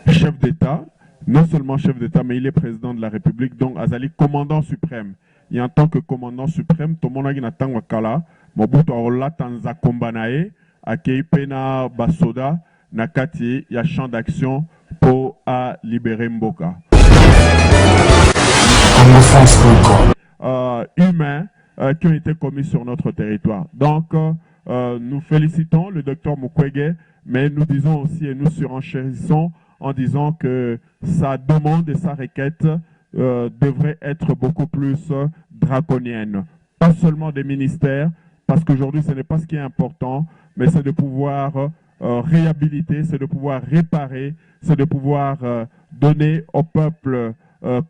chef d'État, non seulement chef d'État, mais il est président de la République, donc Azali commandant suprême. Et en tant que commandant suprême, tout le monde a dit Wakala, Mobutu Aola Tanza Kombanae, Akeipena Basoda, Nakati, il y a champ d'action pour libérer Mboka. Humains qui ont été commis sur notre territoire. Donc, nous félicitons le docteur Mukwege, mais nous disons aussi et nous surenchérissons en disant que sa demande et sa requête devraient être beaucoup plus draconiennes. Pas seulement des ministères, parce qu'aujourd'hui ce n'est pas ce qui est important, mais c'est de pouvoir réhabiliter, c'est de pouvoir réparer, c'est de pouvoir donner au peuple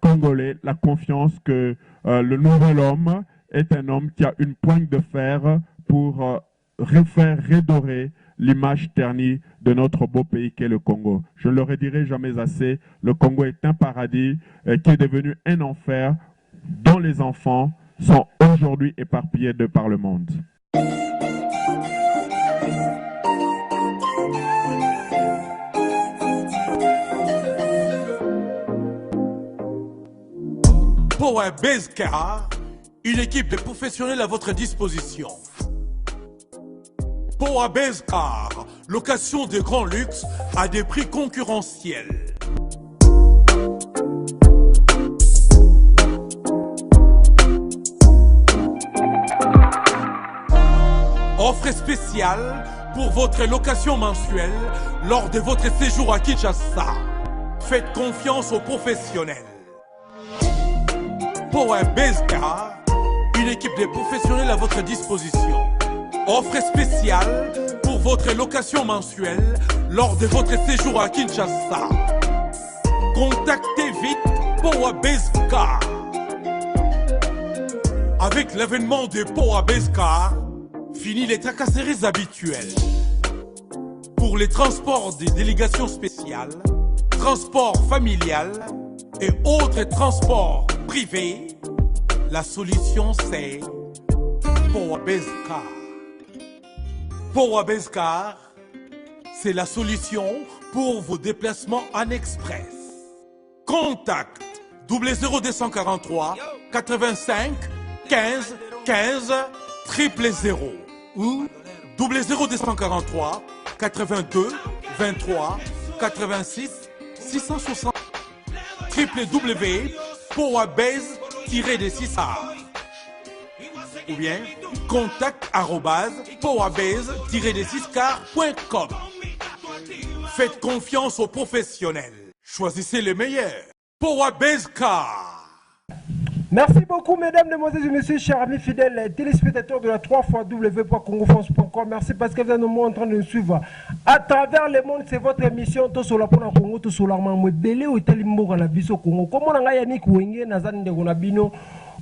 congolais la confiance que le nouvel homme est un homme qui a une pointe de fer pour refaire redorer l'image ternie de notre beau pays qu'est le Congo. Je ne le redirai jamais assez, le Congo est un paradis qui est devenu un enfer dont les enfants sont aujourd'hui éparpillés de par le monde. Power Base Car, une équipe de professionnels à votre disposition. Power Base Car, location de grand luxe à des prix concurrentiels. Offre spéciale pour votre location mensuelle lors de votre séjour à Kinshasa. Faites confiance aux professionnels. Power Base Car, une équipe de professionnels à votre disposition. Offre spéciale pour votre location mensuelle lors de votre séjour à Kinshasa. Contactez vite Power Base Car. Avec l'avènement de Power Base Car, fini les tracasseries habituelles. Pour les transports des délégations spéciales, transports familiales et autres transports privés, la solution c'est Power Base Car. Power Base Car, c'est la solution pour vos déplacements en express. Contact 00243 85 15 15 000 ou 00243 82 23 86 660 www.powerbase-6car ou bien contact@powerbase-6car.com. Faites confiance aux professionnels. Choisissez le meilleur. Power Base Car. Merci beaucoup, mesdames, mesdemoiselles et messieurs, chers amis fidèles téléspectateurs de la 3xw.congofrance.com. Merci parce que vous êtes en train de nous suivre à travers le monde. C'est votre émission Tout sur la Congo, tout sur l'armement. Belé ou Telimbo dans la Biso Congo. Comment on a Yannick Wenge, Nazan de Gonabino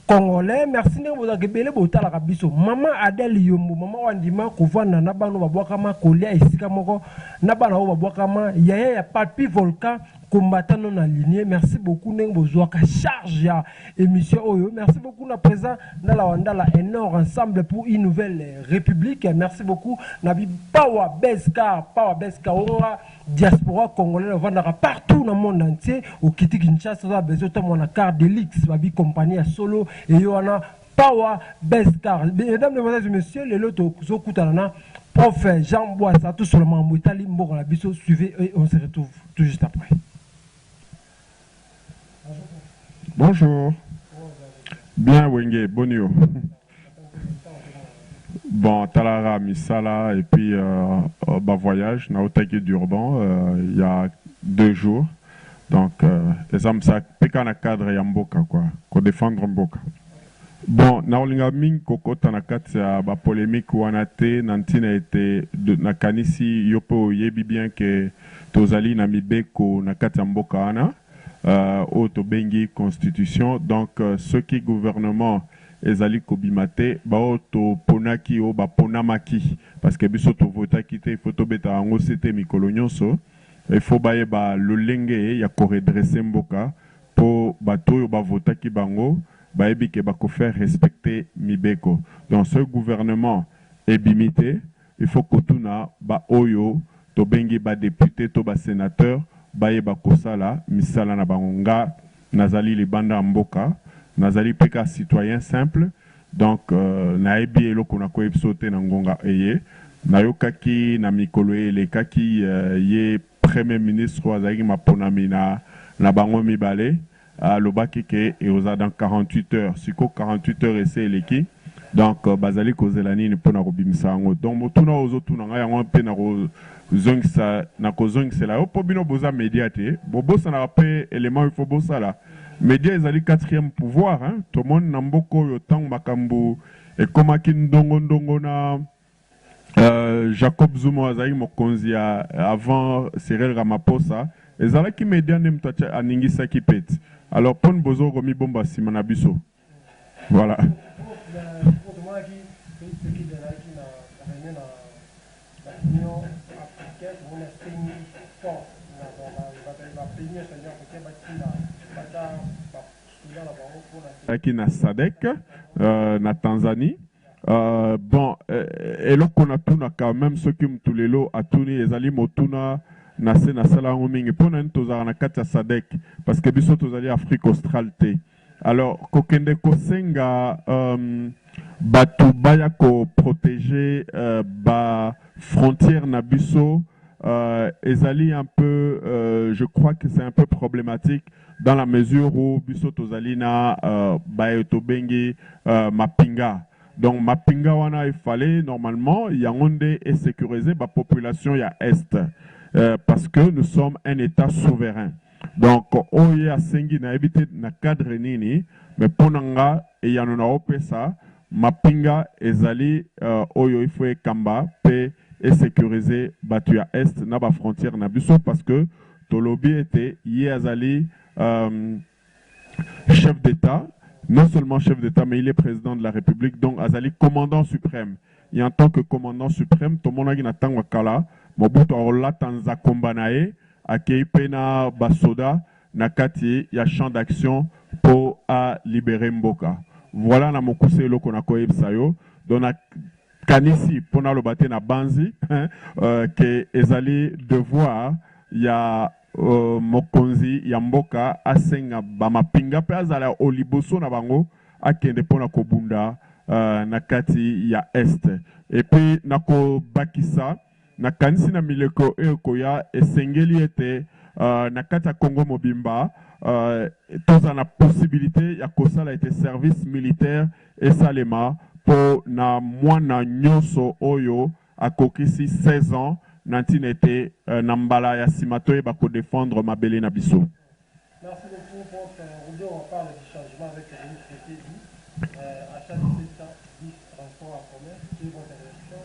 Congolais. Merci de vous avoir belé bota la Biso. Maman Adèle Yombo, maman Wandima, Kouvana, Nabano, Babouakama, Kolia, Isikamoko, Nabana, Babouakama, Yaya, Papi Volcan. Combattant non aligné, merci beaucoup Nengbozoaka charge ya émission Oyo. Merci beaucoup na présent dans la Wandala énorme ensemble pour une nouvelle république. Merci beaucoup Nabi Power Base Car, on diaspora congolais vendra partout dans le monde entier au Kiti Kinshasa ça besoin de mon carte Delix, Babi compagnie à solo et yoana Power Base Car. Mesdames, mesdemoiselles et messieurs, les lotos Zokutalana, prof Jean Boissa, tout seulement Moutali Mboro la Bisso, suivez et on se retrouve tout juste après. Bonjour. Bien, Wenge, bonjour. Bon, Talara, Misala, et puis voyage, Naotaki d'Urban, il y a 2 jours. Donc, les hommes, ça pique en cadre et en boka, quoi, qu'on défendre Mboka. Bon, Naolinga Ming, Koko Tanakat, c'est la polémique où on a été, Nantina était, Nakanisi, Yopo, Yebi bien que Tozali, Namibeko, Nakati Mboka, Ana. Auto bengi constitution donc ce qui gouvernement ezali kobimate ba auto ponaki o ba ponamaki parce que biso to vota kité photo beta ngo c'était mikolo nyonso il faut ba le lenge ya ko redresser mboka po bato ba vota ki bango ba ebi ke ba ko faire respecter mibeko. Donc ce gouvernement est bimité, il faut que tuna ba oyo to bengi ba député to ba sénateur baye ba kosala misala na bangonga nazali libanda mboka nazali peka citoyen simple donc naebi eloko na ko sauté na ngonga eye nayokaki na mikolo elekaki ye premier ministre azali maponami na bango mibale lobaki ke eoza dans 48 heures siko 48 heures ese eleki donc bazali kozela nini mpona kobimisa yango donc motuna ozotuna ngai yango mpe na kozongisela yo mpo bino boza média te bobosanaka mpe élément il faut bosala média ezali 4e pouvoir tomoni na mboka oyo ntango makambo ekomaki ndongo na Jacob Zuma azali mokonzi avant Cyril Ramaphosa ezalaki média nde moto aningisaki pete alors pone bozo komi bomba nsima na biso voilà. Qui na SADC na Tanzanie bon eloko na tuna quand même ceux qui mtulelo atuni ezali motuna na se na sala mingi pona ntozara na kati ya SADC parce que biso tozali Afrique australe te alors kokende kosenga batu baya ko protéger ba frontière na biso ezali un peu je crois que c'est un peu problématique dans la mesure où biso tozali na baeto bengi mapinga donc mapinga wana il fallait normalement yangonde et sécuriser la population ya est parce que nous sommes un état souverain donc oye asengi na éviter na cadre nini mais ponanga et yanona opesa mapinga ezali oyo il faut kamba pe et sécuriser batu ya est na ba frontière na biso parce que tolobi était yé azali chef d'État, non seulement chef d'État, mais il est président de la République, donc azali commandant suprême. Et en tant que commandant suprême, tout le monde a dit wakala, Mobutu Arola Tanza Kombanae, Akeipena Basoda, Nakati, il y a champ d'action pour libérer Mboka. Voilà na mokuse loko na koyeb sayo, donc na kanisi pona lo bate na banzi, que ezali devoir, il y a mokonzi ya mboka asenga bamapinga pe azala oliboso na bango akende pona kobunda na kati ya est et puis nako bakisa na kanisi na mileko ekoya esengeli ete na kati ya Congo mobimba toza na possibilité ya kosala ete service militaire esalema po na mwana nyonso oyo akokisi 16 ans Nantinete Nambala ya Simatoe bako défendre Mabele na biso. Merci beaucoup pour aujourd'hui on parle du changement avec le ministre Teddy. Achat de 10 transports en commun, qui vont direction.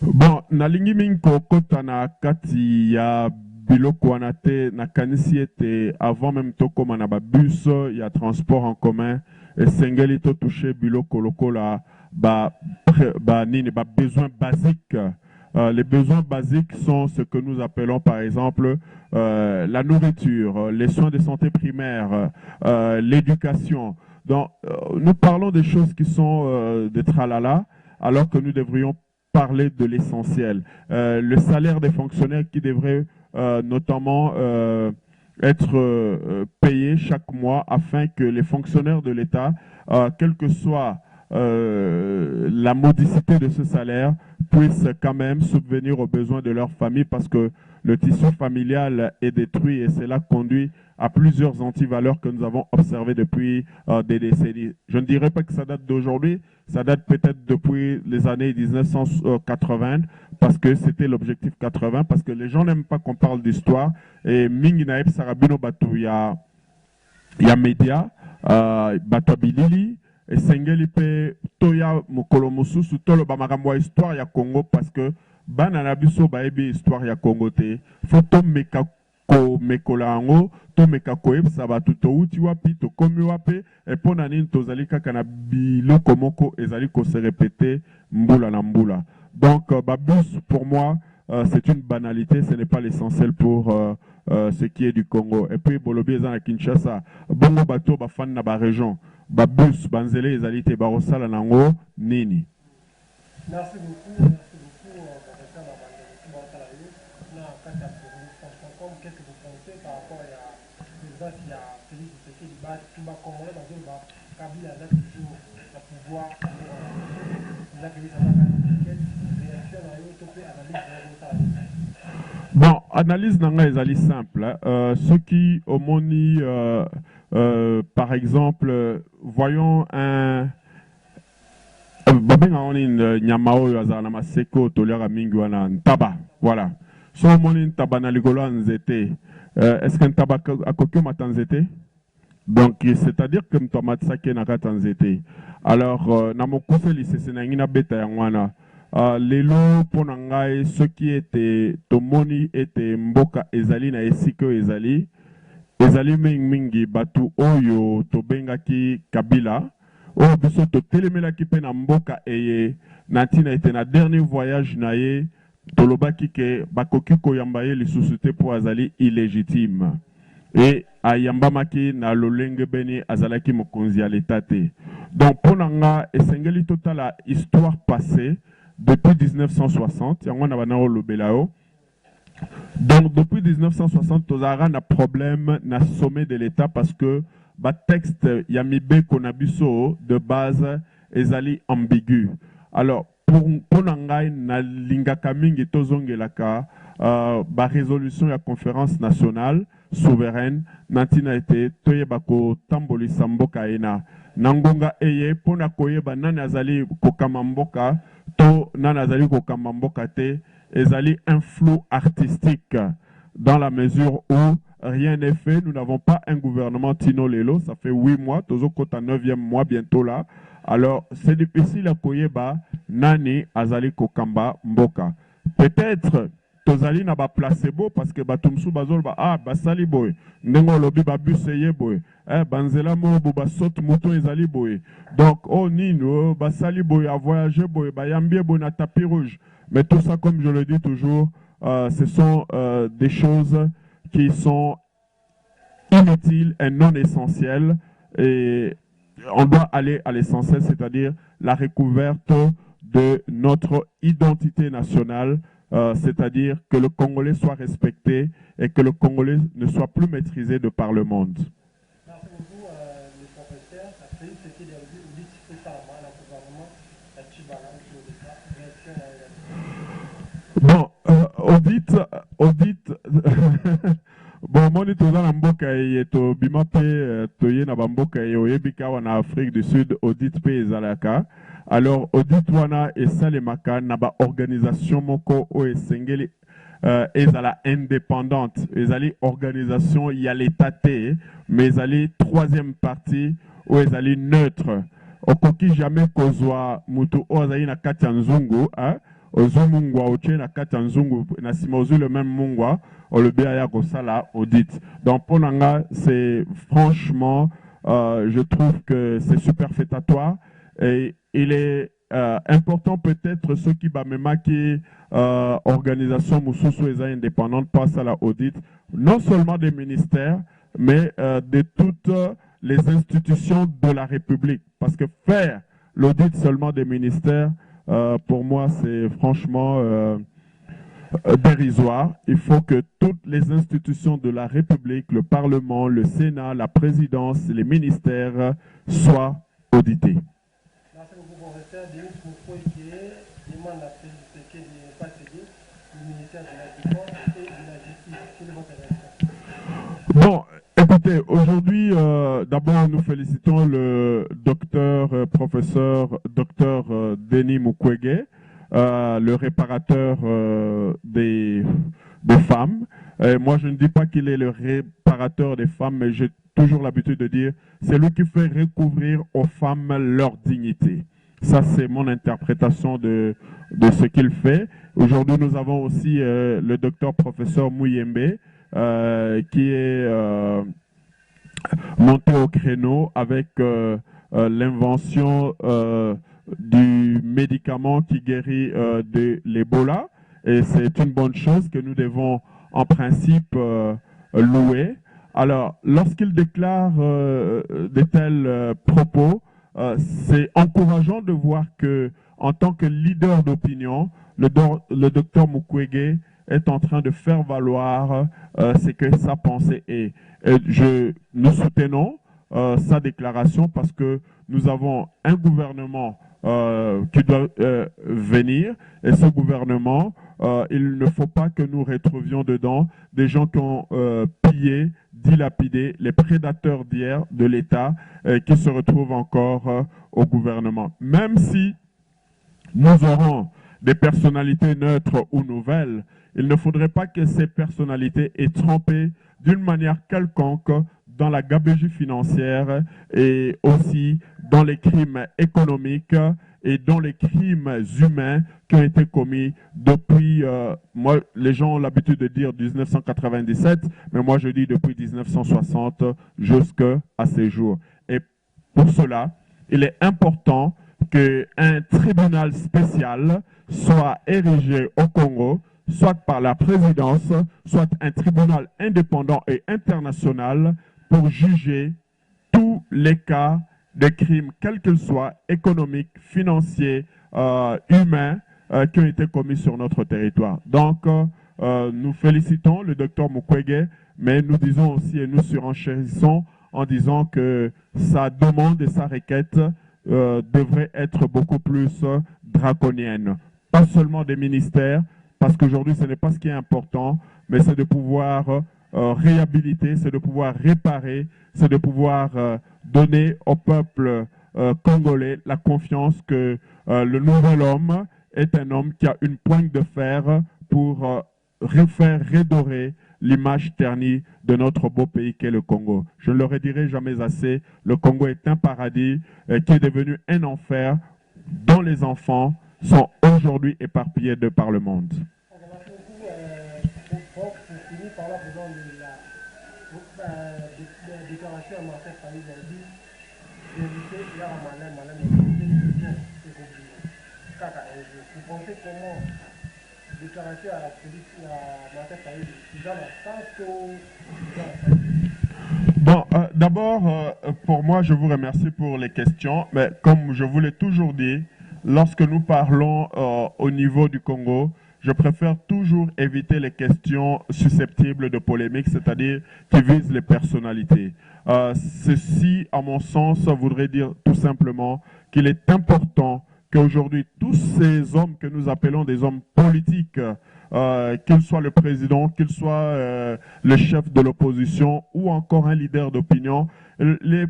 Bon, nalingi minko kota na kati ya biloko wana te na kanisi ete avant même tokoma na ba bus ya transport en commun et sengeli to toucher biloko lokola ba nini ba besoins basiques. Les besoins basiques sont ce que nous appelons par exemple la nourriture, les soins de santé primaire, l'éducation. Donc nous parlons des choses qui sont des tralala alors que nous devrions parler de l'essentiel. Le salaire des fonctionnaires qui devrait notamment être payé chaque mois afin que les fonctionnaires de l'État, quelle que soit la modicité de ce salaire, puissent quand même subvenir aux besoins de leur famille parce que le tissu familial est détruit et cela conduit à plusieurs antivaleurs que nous avons observées depuis des décennies. Je ne dirais pas que ça date d'aujourd'hui, ça date peut-être depuis les années 1980 parce que c'était l'objectif 80, parce que les gens n'aiment pas qu'on parle d'histoire et mingi naeb sarabino batu ya média, batu bilili, et sengeli pe toya mokolo mosusu tolo ba makambo histoire ya Congo parce que bana na biso ba ebi histoire ya Congo te faut meka ko mekola ngo to meka ko ebsa batu to uti wapi to komi wapi et pona nini tozali kaka na biloko moko ezali ko se répéter mbula na mbula donc babus pour moi c'est une banalité, ce n'est pas l'essentiel pour ce qui est du Congo. Et puis bolobi ezana Kinshasa bongo bato ba fan na ba région babus banzele ezalite barosala nango nini. Merci beaucoup, professeur Babandeli. qu'est-ce que vous pensez par rapport à Félix Tshisekedi tout va commander dans une Kabila a toujours le pouvoir bon, analyse nanga est simple. Ceux qui au moni, par exemple, voyons un babenga on nyama oyo azala na maseko toliaka mingi wana ntaba, voilà. So moni ntaba na ligolo nzete, est-ce que ntaba akoki omata nzete? Donc c'est-à-dire que mtomatsake na kata nzete. Alors na mokufeli sese na ngina beta ya ngwana. Lelo pona ngai ceux qui étaient tomoni était mboka ezali na esiko ezali mingi batu oyo tobengaki Kabila oyo biso totelemelaki pe na mboka eye natina ete na dernier voyage na ye tolobaki ke bakoki koyamba ye lisusu te po azali illégitime et ayambamaki na lolenge beni azalaki mokonzi ya l'État te. Donc pona nga esengeli totala histoire passée depuis 1960, donc depuis 1960, nous avons un problème na sommet de l'État parce que le texte Yamibe Konabiso de base est ambigu. Alors, pour nangai na lingaka mingi tozongelaka ba résolution de la conférence nationale souveraine nantina été toyebako tamboli samboka ena nangonga eye pona koyeba nani azali kokama mboka to nanazali kokamba mboka te ezali un flou artistique dans la mesure où rien n'est fait. Nous n'avons pas un gouvernement Tino Lelo, ça fait 8 mois, tozo kota 9e mois bientôt là. Alors c'est difficile à koyeba nani azali kokamba mboka. Peut-être tozali na ba placebo parce que batumsu bazol ba basali boy ndengo lobi ba buseye boy banzela mo ba sot mouton ezali boy donc nino basali boy a voyager boy ba yambie boy na tapis rouge, mais tout ça comme je le dis toujours ce sont des choses qui sont inutiles et non essentielles et on doit aller à l'essentiel, c'est-à-dire la recouverte de notre identité nationale. C'est-à-dire que le Congolais soit respecté et que le Congolais ne soit plus maîtrisé de par le monde. Merci beaucoup, le professeur. Bon, audit, bon, moni toza na mboka ye to bima pe toye na bamboka ye oyebika wana Afrique du Sud audit pe ezalaka. Alors, audit wana esalemaka na ba organisation moko o esengeli ezala indépendante. Ezali organisation ya l'état te, mais ezali troisième partie o ezali neutre. Okoki jamais kozwa mutu o azali na kati ya nzungu, ozumungwa oche na kati ya nzungu na simozu le même mungwa olobi aya kosala audit. Donc pour nanga c'est franchement je trouve que c'est superfétatoire et il est important peut-être ceux qui qui organisation mususu eza indépendante passent à la audit non seulement des ministères mais de toutes les institutions de la République, parce que faire l'audit seulement des ministères pour moi c'est franchement dérisoire. Il faut que toutes les institutions de la République, le Parlement, le Sénat, la présidence, les ministères soient audités. Merci beaucoup, professeur. Denis Mukwege demande à Félix de ne pas céder le ministère de la Défense et de la Justice. Quelle est votre réaction? Bon, écoutez, aujourd'hui, d'abord, nous félicitons le professeur Denis Mukwege, le réparateur des femmes. Moi, je ne dis pas qu'il est le réparateur des femmes, mais j'ai toujours l'habitude de dire c'est lui qui fait recouvrir aux femmes leur dignité. Ça, c'est mon interprétation de ce qu'il fait. Aujourd'hui, nous avons aussi le docteur professeur Mouyembe, qui est monté au créneau avec l'invention du médicament qui guérit de l'Ebola. Et c'est une bonne chose que nous devons en principe louer. Alors, lorsqu'il déclare de tels propos, c'est encourageant de voir que, en tant que leader d'opinion, le docteur Mukwege est en train de faire valoir ce que sa pensée est. Et nous soutenons sa déclaration parce que nous avons un gouvernement qui doit venir, et ce gouvernement, il ne faut pas que nous retrouvions dedans des gens qui ont pillé, dilapidé, les prédateurs d'hier de l'État qui se retrouvent encore au gouvernement. Même si nous aurons des personnalités neutres ou nouvelles, il ne faudrait pas que ces personnalités aient trempé d'une manière quelconque dans la gabegie financière et aussi dans les crimes économiques et dans les crimes humains qui ont été commis depuis, moi, les gens ont l'habitude de dire 1997, mais moi je dis depuis 1960 jusqu'à ces jours. Et pour cela, il est important qu'un tribunal spécial soit érigé au Congo, soit par la présidence, soit un tribunal indépendant et international pour juger tous les cas de crimes, quels qu'ils soient, économiques, financiers, humains, qui ont été commis sur notre territoire. Donc, nous félicitons le docteur Mukwege, mais nous disons aussi et nous surenchérissons en disant que sa demande et sa requête devraient être beaucoup plus draconiennes. Pas seulement des ministères, parce qu'aujourd'hui, ce n'est pas ce qui est important, mais c'est de pouvoir réhabiliter, c'est de pouvoir réparer, c'est de pouvoir donner au peuple congolais la confiance que le nouvel homme est un homme qui a une pointe de fer pour refaire redorer l'image ternie de notre beau pays qu'est le Congo. Je ne le redirai jamais assez, le Congo est un paradis qui est devenu un enfer dont les enfants sont aujourd'hui éparpillés de par le monde. Bon, d'abord, pour moi, je vous remercie pour les questions, mais comme je vous l'ai toujours dit, lorsque nous parlons au niveau du Congo, je préfère toujours éviter les questions susceptibles de polémique, c'est-à-dire qui visent les personnalités. Ceci, à mon sens, voudrait dire tout simplement qu'il est important qu'aujourd'hui, tous ces hommes que nous appelons des hommes politiques, qu'il soit le président, qu'il soit le chef de l'opposition ou encore un leader d'opinion, il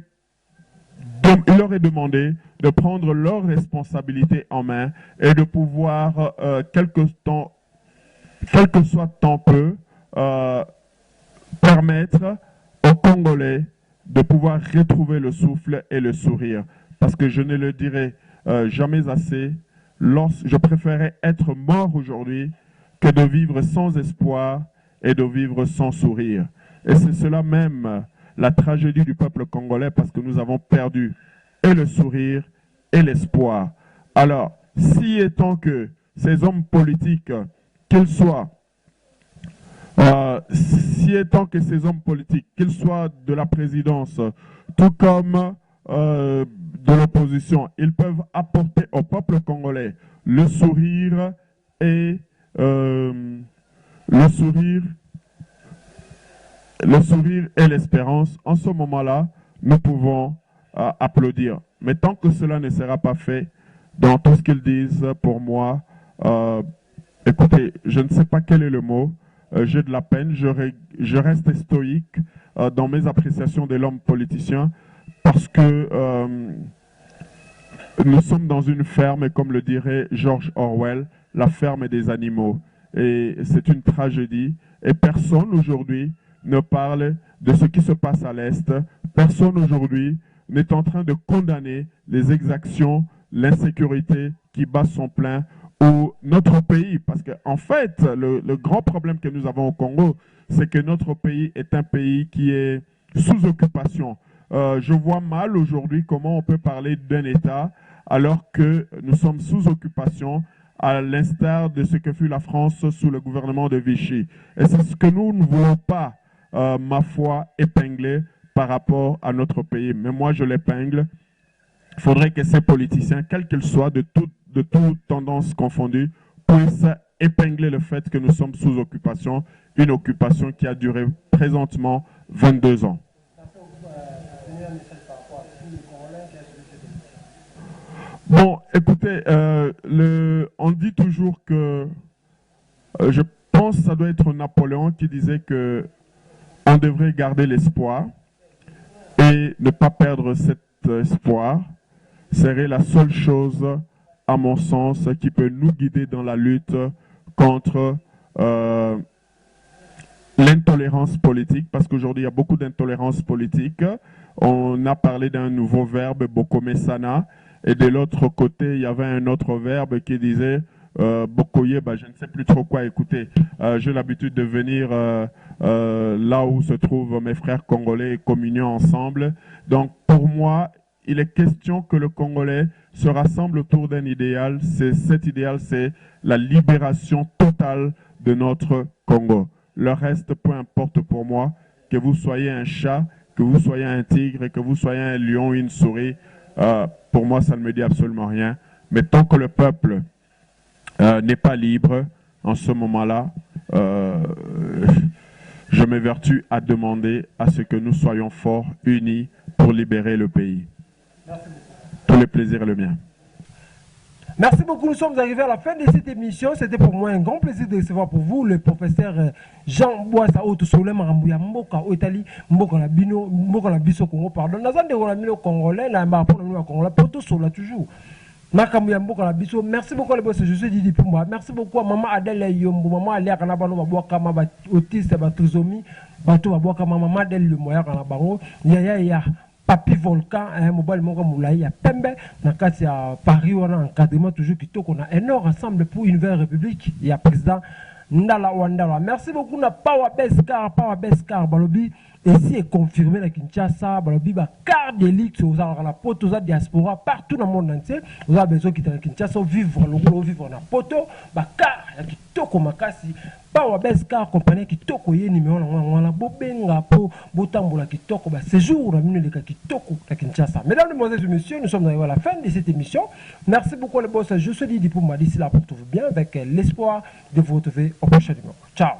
leur est demandé de prendre leurs responsabilités en main et de pouvoir, quel que soit temps peu, permettre aux Congolais de pouvoir retrouver le souffle et le sourire. Parce que je ne le dirai jamais assez, je préférais être mort aujourd'hui que de vivre sans espoir et de vivre sans sourire. Et c'est cela même la tragédie du peuple congolais, parce que nous avons perdu et le sourire et l'espoir. Alors, si étant que ces hommes politiques, qu'ils soient, qu'ils soient de la présidence, tout comme de l'opposition, ils peuvent apporter au peuple congolais le sourire et l'espérance. En ce moment-là, nous pouvons applaudir. Mais tant que cela ne sera pas fait, dans tout ce qu'ils disent, pour moi, écoutez, je ne sais pas quel est le mot, j'ai de la peine, je reste stoïque dans mes appréciations de l'homme politicien, parce que nous sommes dans une ferme, et comme le dirait George Orwell, la ferme des animaux. Et c'est une tragédie, et personne aujourd'hui ne parle de ce qui se passe à l'Est. Personne aujourd'hui n'est en train de condamner les exactions, l'insécurité qui bat son plein, ou notre pays. Parce qu'en fait, le grand problème que nous avons au Congo, c'est que notre pays est un pays qui est sous occupation. Je vois mal aujourd'hui comment on peut parler d'un État alors que nous sommes sous occupation, à l'instar de ce que fut la France sous le gouvernement de Vichy. Et c'est ce que nous ne voulons pas, ma foi, épingler par rapport à notre pays. Mais moi, je l'épingle. Il faudrait que ces politiciens, quels qu'ils soient, de toute tendance confondue, puisse épingler le fait que nous sommes sous occupation, une occupation qui a duré présentement 22 ans. Bon, écoutez, on dit toujours que, je pense que ça doit être Napoléon qui disait que on devrait garder l'espoir et ne pas perdre cet espoir serait la seule chose, à mon sens, qui peut nous guider dans la lutte contre l'intolérance politique, parce qu'aujourd'hui il y a beaucoup d'intolérance politique. On a parlé d'un nouveau verbe, Bokome Sana, et de l'autre côté, il y avait un autre verbe qui disait Bokoye, je ne sais plus trop quoi écouter. J'ai l'habitude de venir là où se trouvent mes frères congolais et communion ensemble. Donc pour moi, il est question que le Congolais se rassemble autour d'un idéal. Cet idéal, c'est la libération totale de notre Congo. Le reste, peu importe pour moi, que vous soyez un chat, que vous soyez un tigre, que vous soyez un lion ou une souris, pour moi, ça ne me dit absolument rien. Mais tant que le peuple n'est pas libre, en ce moment-là, je m'évertue à demander à ce que nous soyons forts, unis, pour libérer le pays. Tout le plaisir est le mien. Merci beaucoup, nous sommes arrivés à la fin de cette émission. C'était pour moi un grand plaisir de recevoir pour vous le professeur Jean Boissa Otosolé Marambouya Mboka Otali Mboka la Bino Mboka la Biso Congo pardon. Nazan de Ronamino Congolais, la Mbapo la Congolais, Poto Sola toujours. Makamouya Mboka la Biso. Merci beaucoup les boss, je suis Didi Pumba. Merci beaucoup à maman Adèle Yombo, maman Alia Kanabano Baboka Maba autiste Batrizomie, Bato Baboka maman Adèle Le Moya Kanabango, ya Papi Volcan, un mobile Moka Moulaï, à Pembe, dans le à Paris, on a un encadrement toujours qui tourne. On a un or ensemble pour une nouvelle république. Il y a président Ndala Wandala. Merci beaucoup, na Power Beskar, Balobi. Et si est confirmé la Kinshasa, Balobi, car d'élite, vous avez la poto, vous avez diaspora partout dans le monde entier. Vous avez besoin de Kinshasa, vivre le gros, vivre dans la poto, car il y a qui toko makasi. Power Beskar, compagnie qui toko yé numéro, on a bobenga po, botambola qui toko, séjour, on a mis le qui toko, la Kinshasa. Mesdames, Mesdemoiselles et Messieurs, nous sommes arrivés à la fin de cette émission. Merci beaucoup les boss. Je suis Didi pour moi d'ici là, pour tout bien avec l'espoir de vous retrouver au prochain numéro. Ciao.